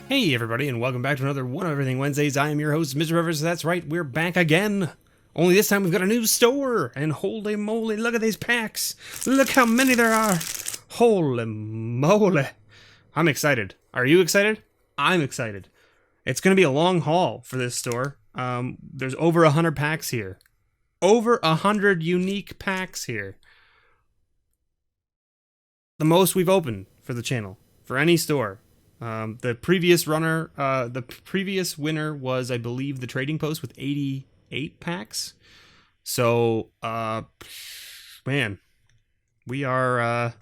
Hey everybody, and welcome back to another One of Everything Wednesdays. I am your host, MrBevers. That's right, we're back again. Only this time we've got a new store, and holy moly, look at these packs. Look how many there are. Holy moly. I'm excited. Are you excited? I'm excited. It's going to be a long haul for this store. There's over 100 packs here. Over 100 unique packs here. The most we've opened for the channel, for any store. The previous winner was, I believe, the Trading Post with 88 packs. So, man, we're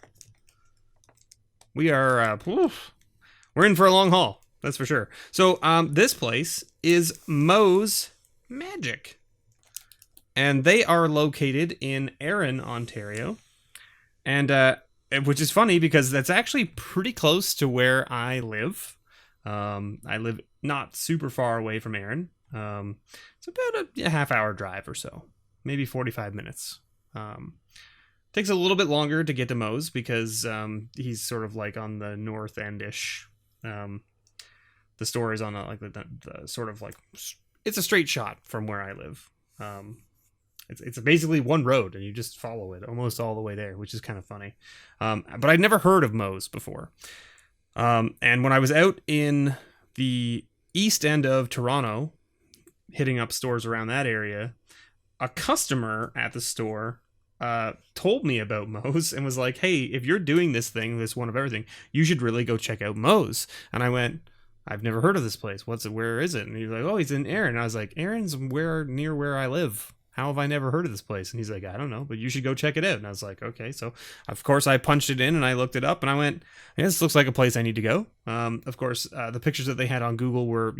in for a long haul. That's for sure. So, this place is MOZ Magic, and they are located in Erin, Ontario, and which is funny because that's actually pretty close to where I live. I live not super far away from Erin. It's about a half-hour drive or so, maybe 45 minutes. Takes a little bit longer to get to MOZ because he's sort of like on the north end-ish. The store is on the sort of like, it's a straight shot from where I live. It's basically one road, and you just follow it almost all the way there, which is kind of funny. But I'd never heard of MOZ before. And when I was out in the east end of Toronto, hitting up stores around that area, a customer at the store told me about MOZ and was like, hey, if you're doing this thing, this One of Everything, you should really go check out MOZ. And I went, I've never heard of this place. What's it? Where is it? And he's like, oh, he's in Erin. And I was like, Erin's near where I live. How have I never heard of this place? And he's like, I don't know, but you should go check it out. And I was like, okay. So, of course, I punched it in and I looked it up and I went, yeah, this looks like a place I need to go. Of course, the pictures that they had on Google were,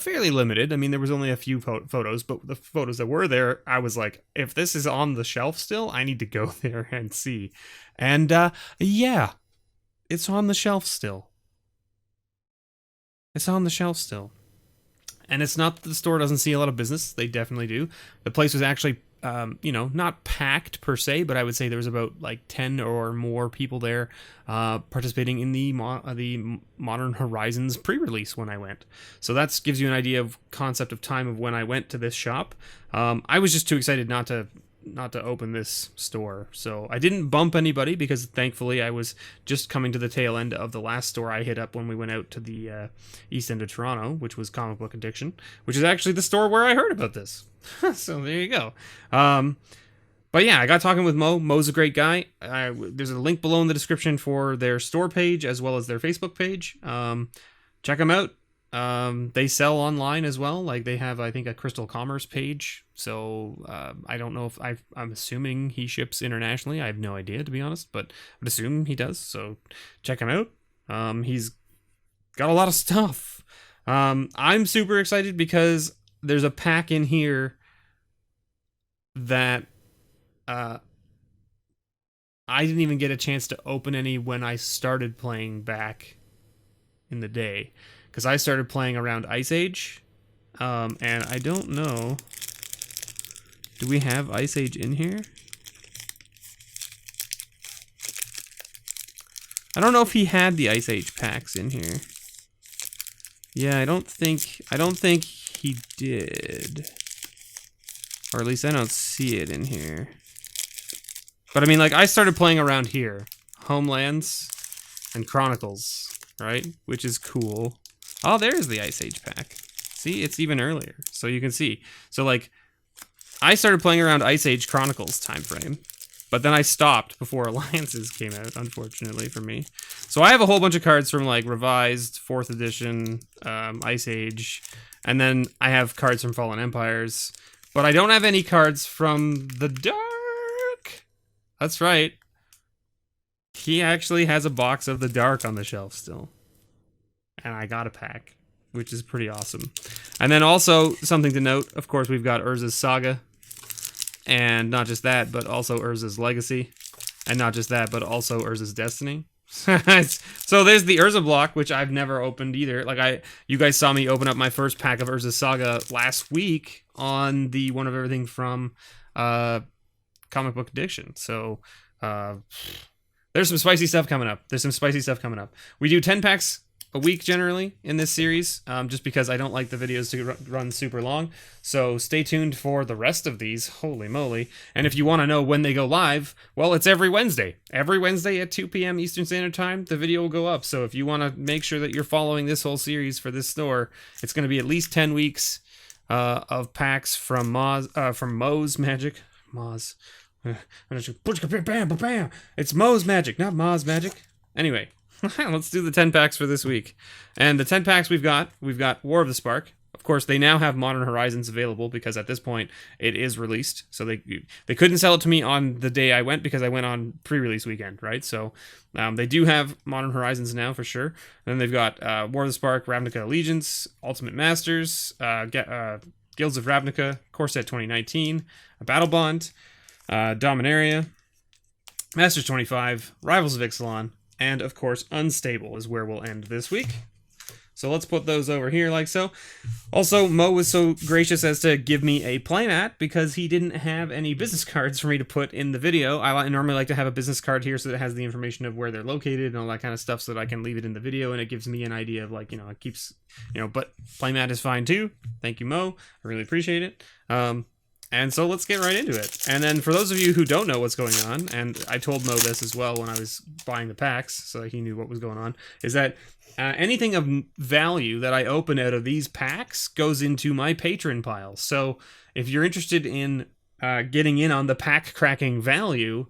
fairly limited. I mean, there was only a few photos, but the photos that were there, I was like, if this is on the shelf still, I need to go there and see. And, yeah, it's on the shelf still. It's on the shelf still. And it's not that the store doesn't see a lot of business. They definitely do. The place was actually, not packed per se, but I would say there was about like 10 or more people there participating in the Modern Horizons pre-release when I went. So that gives you an idea of concept of time of when I went to this shop. I was just too excited not to open this store. So I didn't bump anybody because thankfully I was just coming to the tail end of the last store I hit up when we went out to the east end of Toronto, which was Comic Book Addiction, which is actually the store where I heard about this. So there you go. But yeah, I got talking with Mo. Mo's a great guy. There's a link below in the description for their store page as well as their Facebook page. Check them out. They sell online as well. Like they have, I think, a Crystal Commerce page. So I don't know if I'm assuming he ships internationally. I have no idea, to be honest, but I would assume he does. So check him out. He's got a lot of stuff. I'm super excited because there's a pack in here that I didn't even get a chance to open any when I started playing back in the day. Because I started playing around Ice Age, and I don't know, do we have Ice Age in here? I don't know if he had the Ice Age packs in here. Yeah, I don't think he did. Or at least I don't see it in here. But I mean, like, I started playing around here. Homelands and Chronicles, right? Which is cool. Oh, there's the Ice Age pack. See, it's even earlier. So you can see. So, like, I started playing around Ice Age Chronicles time frame, but then I stopped before Alliances came out, unfortunately for me. So I have a whole bunch of cards from, like, Revised, 4th Edition, Ice Age, and then I have cards from Fallen Empires, but I don't have any cards from the Dark. That's right. He actually has a box of the Dark on the shelf still. And I got a pack, which is pretty awesome. And then also, something to note, of course, we've got Urza's Saga. And not just that, but also Urza's Legacy. And not just that, but also Urza's Destiny. So there's the Urza block, which I've never opened either. Like, you guys saw me open up my first pack of Urza's Saga last week on the One of Everything from Comic Book Addiction. So, there's some spicy stuff coming up. We do 10 packs a week generally in this series, just because I don't like the videos to run super long. So stay tuned for the rest of these. Holy moly. And if you want to know when they go live, well, it's every Wednesday. Every Wednesday at 2 p.m. Eastern Standard Time, the video will go up. So if you want to make sure that you're following this whole series for this store, it's going to be at least 10 weeks of packs from MOZ Magic. MOZ. It's MOZ Magic, not MOZ Magic. Anyway, let's do the 10 packs for this week. And the 10 packs we've got War of the Spark. Of course, they now have Modern Horizons available because at this point it is released. So they couldn't sell it to me on the day I went because I went on pre-release weekend, right? So they do have Modern Horizons now for sure. And then they've got War of the Spark, Ravnica Allegiance, Ultimate Masters, Guilds of Ravnica, Core Set 2019, Battle Bond, Dominaria, Masters 25, Rivals of Ixalan, and of course Unstable is where we'll end this week. So let's put those over here like so. Also, Mo was so gracious as to give me a playmat because he didn't have any business cards for me to put in the video. I normally like to have a business card here so that it has the information of where they're located and all that kind of stuff so that I can leave it in the video and it gives me an idea of like, it keeps, but playmat is fine too. Thank you, Mo. I really appreciate it. And so let's get right into it. And then for those of you who don't know what's going on, and I told Mo this as well when I was buying the packs, so he knew what was going on, is that anything of value that I open out of these packs goes into my patron pile. So if you're interested in getting in on the pack cracking value,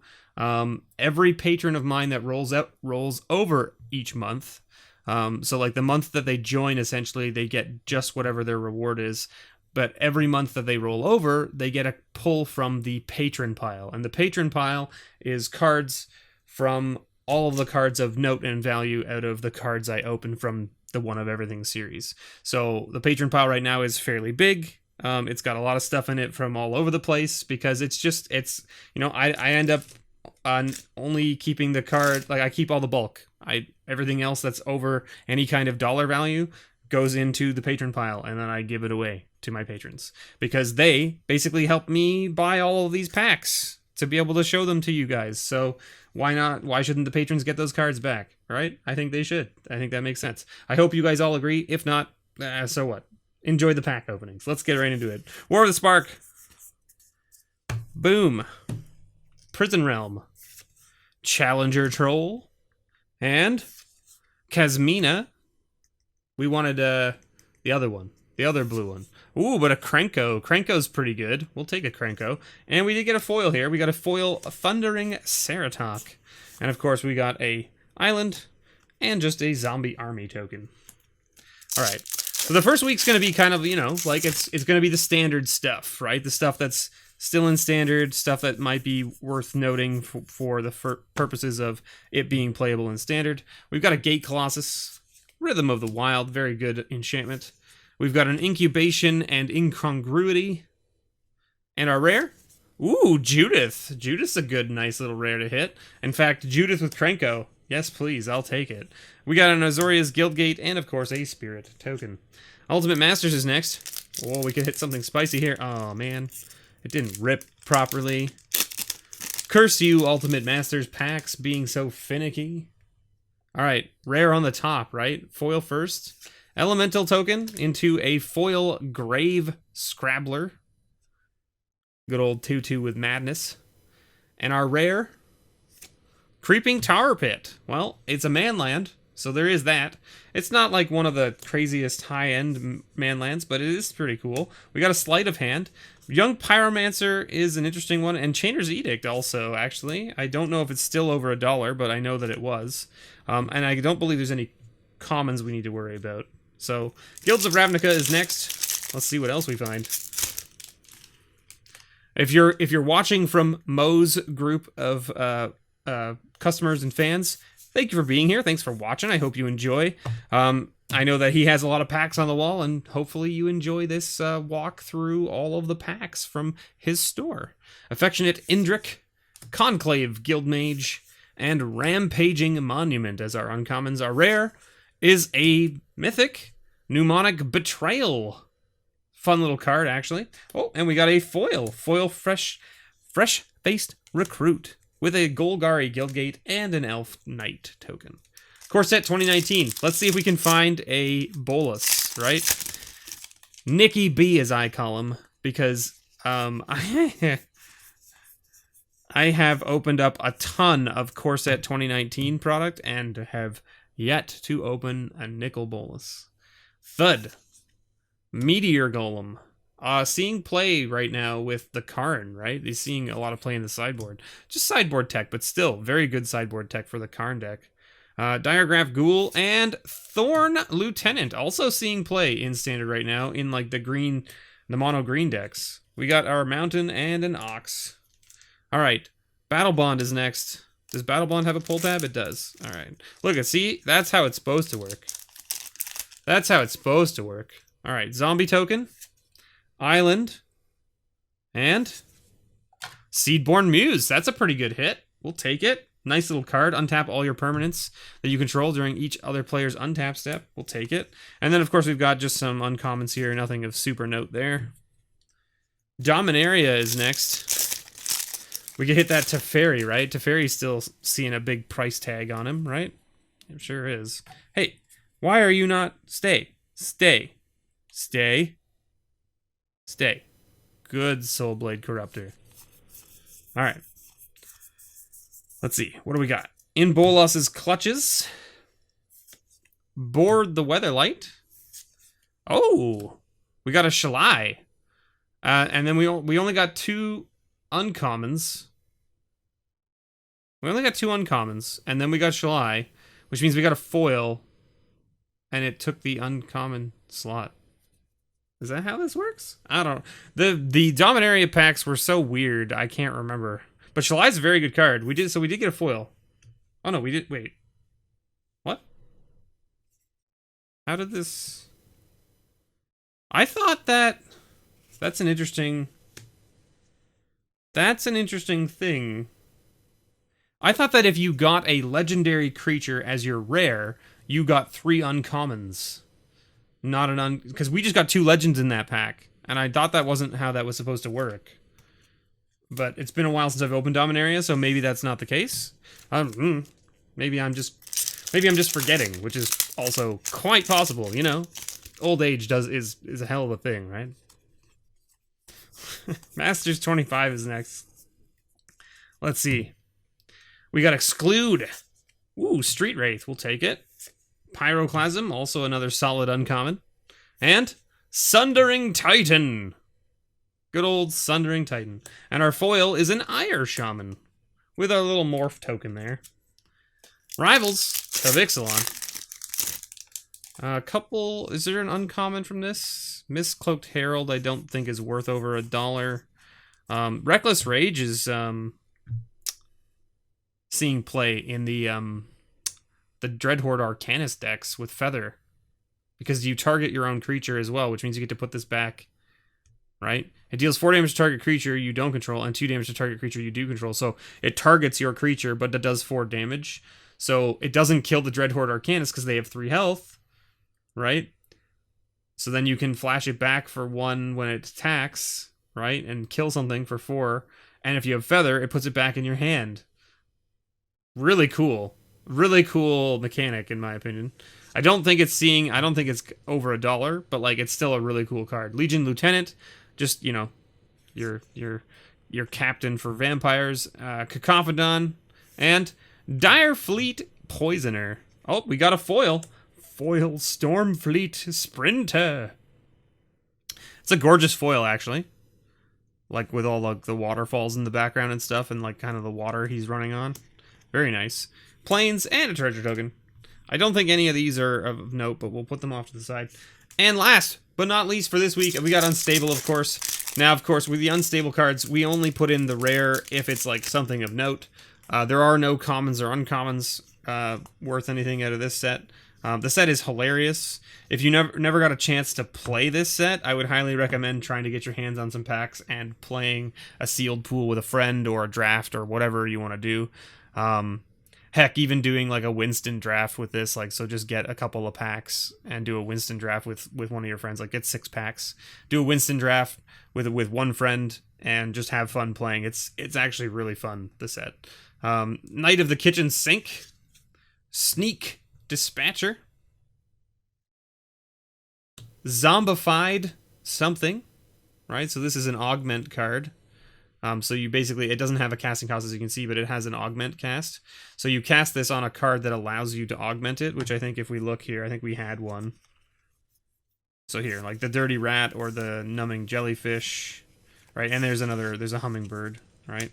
every patron of mine that rolls over each month, so like the month that they join, essentially, they get just whatever their reward is. But every month that they roll over, they get a pull from the patron pile. And the patron pile is cards from all of the cards of note and value out of the cards I open from the One of Everything series. So the patron pile right now is fairly big. It's got a lot of stuff in it from all over the place because I end up only keeping the card, like I keep all the bulk. Everything else that's over any kind of dollar value goes into the patron pile, and then I give it away to my patrons because they basically help me buy all of these packs to be able to show them to you guys. So why not? Why shouldn't the patrons get those cards back, right? I think they should. I think that makes sense. I hope you guys all agree. If not, so what? Enjoy the pack openings. Let's get right into it. War of the Spark. Boom. Prison Realm. Challenger Troll. And Kazmina. We wanted the other one. The other blue one. Ooh, but a Krenko. Krenko's pretty good. We'll take a Krenko. And we did get a foil here. We got a foil Thundering Ceratok. And of course we got a island and just a zombie army token. Alright. So the first week's going to be kind of, like it's going to be the standard stuff, right? The stuff that's still in standard, stuff that might be worth noting for the purposes of it being playable in standard. We've got a Gate Colossus. Rhythm of the Wild, very good enchantment. We've got an Incubation and Incongruity. And our rare? Ooh, Judith. Judith's a good, nice little rare to hit. In fact, Judith with Krenko. Yes, please, I'll take it. We got an Azorius Guildgate and, of course, a Spirit token. Ultimate Masters is next. Oh, we could hit something spicy here. Oh, man. It didn't rip properly. Curse you, Ultimate Masters packs, being so finicky. Alright, rare on the top, right? Foil first. Elemental token into a foil Grave Scrabbler. Good old 2/2 with Madness. And our rare, Creeping Tower Pit. Well, it's a manland, so there is that. It's not like one of the craziest high-end manlands, but it is pretty cool. We got a Sleight of Hand. Young Pyromancer is an interesting one, and Chainer's Edict also, actually. I don't know if it's still over $1, but I know that it was. And I don't believe there's any commons we need to worry about. So, Guilds of Ravnica is next. Let's see what else we find. If you're watching from Mo's group of customers and fans, thank you for being here. Thanks for watching. I hope you enjoy. I know that he has a lot of packs on the wall, and hopefully you enjoy this walk through all of the packs from his store. Affectionate Indrik, Conclave Guildmage, and Rampaging Monument as our uncommons. Our rare is a mythic Mnemonic Betrayal. Fun little card, actually. Oh, and we got a foil fresh-faced Recruit with a Golgari Guildgate and an Elf Knight token. Corset 2019. Let's see if we can find a bolus, right? Nicky B, as I call him, because I have opened up a ton of Corset 2019 product and have yet to open a nickel bolus. Thud. Meteor Golem. Seeing play right now with the Karn, right? He's seeing a lot of play in the sideboard. Just sideboard tech, but still very good sideboard tech for the Karn deck. Diregraph Ghoul and Thorn Lieutenant also seeing play in standard right now in like the mono green decks. We got our Mountain and an Ox. All right, Battle Bond is next. Does Battle Bond have a pull tab? It does. All right, look, see, that's how it's supposed to work. That's how it's supposed to work. All right, Zombie Token, Island, and Seedborn Muse. That's a pretty good hit. We'll take it. Nice little card. Untap all your permanents that you control during each other player's untap step. We'll take it. And then, of course, we've got just some uncommons here. Nothing of super note there. Dominaria is next. We can hit that Teferi, right? Teferi's still seeing a big price tag on him, right? It sure is. Hey, why are you not... Stay. Stay. Stay. Stay. Good Soulblade Corruptor. All right. Let's see. What do we got? In Bolas's Clutches. Board the Weatherlight. Oh, we got a Shalai. And then we only got 2 uncommons. We only got 2 uncommons, and then we got Shalai, which means we got a foil, and it took the uncommon slot. Is that how this works? I don't know. The Dominaria packs were so weird, I can't remember. But Shalai's a very good card. We did get a foil. Oh no, we did. Wait. What? How did this... I thought that... That's an interesting thing. I thought that if you got a legendary creature as your rare, you got 3 uncommons. Not an because we just got 2 legends in that pack. And I thought that wasn't how that was supposed to work. But it's been a while since I've opened Dominaria, so maybe that's not the case. Maybe I'm just forgetting, which is also quite possible, you know. Old age is a hell of a thing, right? Masters 25 is next. Let's see. We got Exclude. Ooh, Street Wraith, we'll take it. Pyroclasm, also another solid uncommon. And Sundering Titan. Good old Sundering Titan. And our foil is an Ire Shaman. With our little morph token there. Rivals of Ixalan. A couple... Is there an uncommon from this? Mistcloaked Herald I don't think is worth over $1. Reckless Rage is seeing play in the Dreadhorde Arcanist decks with Feather. Because you target your own creature as well, which means you get to put this back. Right? It deals 4 damage to target creature you don't control and 2 damage to target creature you do control. So it targets your creature, but it does 4 damage. So it doesn't kill the Dreadhorde Arcanist because they have 3 health. Right? So then you can flash it back for 1 when it attacks, right? And kill something for 4. And if you have Feather, it puts it back in your hand. Really cool. Really cool mechanic, in my opinion. I don't think it's over $1, but like it's still a really cool card. Legion Lieutenant, just, you know, your captain for vampires. Cacophodon, and Dire Fleet Poisoner. Oh, we got a foil. Foil Stormfleet Sprinter. It's a gorgeous foil, actually. Like with all like the waterfalls in the background and stuff, and like kind of the water he's running on. Very nice. Planes and a treasure token. I don't think any of these are of note, but we'll put them off to the side. And last but not least for this week, we got Unstable, of course. Now, of course, with the Unstable cards, we only put in the rare if it's like something of note. There are no commons or uncommons worth anything out of this set. The set is hilarious. If you never got a chance to play this set, I would highly recommend trying to get your hands on some packs and playing a sealed pool with a friend or a draft or whatever you want to do. Heck, even doing like a Winston draft with this, like, so just get a couple of packs and do a Winston draft with one of your friends. Like, get 6 packs, do a Winston draft with one friend, and just have fun playing. It's actually really fun, the set. Knight of the Kitchen Sink, Sneak, Dispatcher. Zombified something, right? So this is an augment card. So you basically, it doesn't have a casting cost as you can see, but it has an augment cast. So you cast this on a card that allows you to augment it, which I think if we look here, I think we had one. So here, like the Dirty Rat or the Numbing Jellyfish, right? And there's a Hummingbird, right?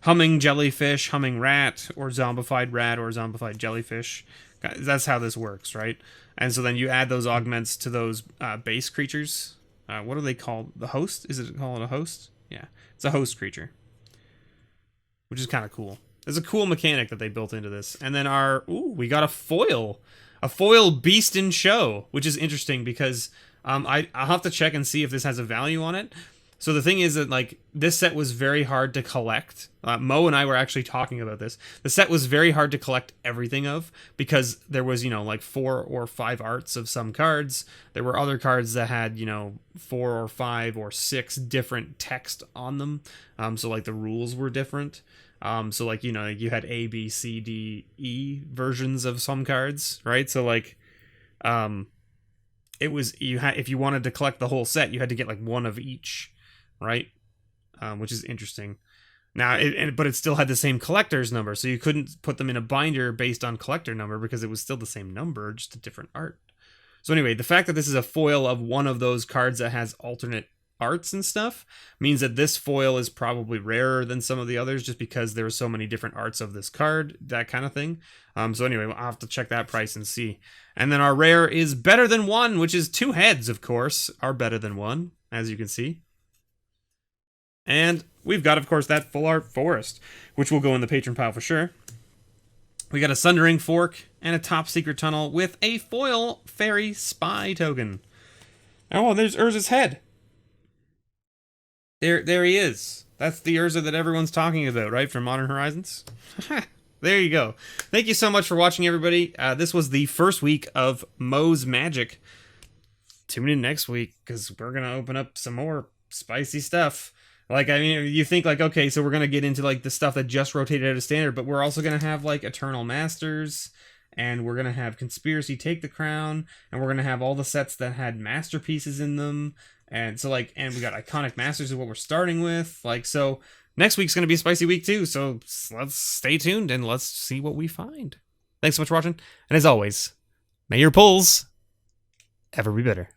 Humming Jellyfish, Humming Rat, or Zombified Rat, or Zombified Jellyfish. That's how this works, right? And so then you add those augments to those base creatures. What are they called? The host? Is it called a host? Yeah, it's a host creature, which is kind of cool. There's a cool mechanic that they built into this. And then we got a foil Beast in Show, which is interesting because I'll have to check and see if this has a value on it. So the thing is that, like, this set was very hard to collect. Mo and I were actually talking about this. The set was very hard to collect everything of because there was, like 4 or 5 arts of some cards. There were other cards that had, 4 or 5 or 6 different text on them. So, like, the rules were different. So, like, you had A, B, C, D, E versions of some cards, right? So, like, it was, if you wanted to collect the whole set, you had to get, like, one of each. Right, which is interesting. Now, but it still had the same collector's number, so you couldn't put them in a binder based on collector number because it was still the same number, just a different art. So anyway, the fact that this is a foil of one of those cards that has alternate arts and stuff means that this foil is probably rarer than some of the others just because there are so many different arts of this card, that kind of thing. So anyway, I'll have to check that price and see. And then our rare is Better Than One, which is 2 heads, of course, are Better Than One, as you can see. And we've got, of course, that full art forest, which will go in the patron pile for sure. We got a Sundering Fork and a Top Secret Tunnel with a foil fairy spy token. Oh, there's Urza's head. There he is. That's the Urza that everyone's talking about, right? From Modern Horizons. There you go. Thank you so much for watching, everybody. This was the first week of MOZ Magic. Tune in next week, because we're going to open up some more spicy stuff. Like, I mean, you think, like, okay, so we're going to get into, like, the stuff that just rotated out of Standard, but we're also going to have, like, Eternal Masters, and we're going to have Conspiracy Take the Crown, and we're going to have all the sets that had Masterpieces in them, and so, like, and we got Iconic Masters is what we're starting with, like, so next week's going to be a spicy week, too, so let's stay tuned, and let's see what we find. Thanks so much for watching, and as always, may your pulls ever be better.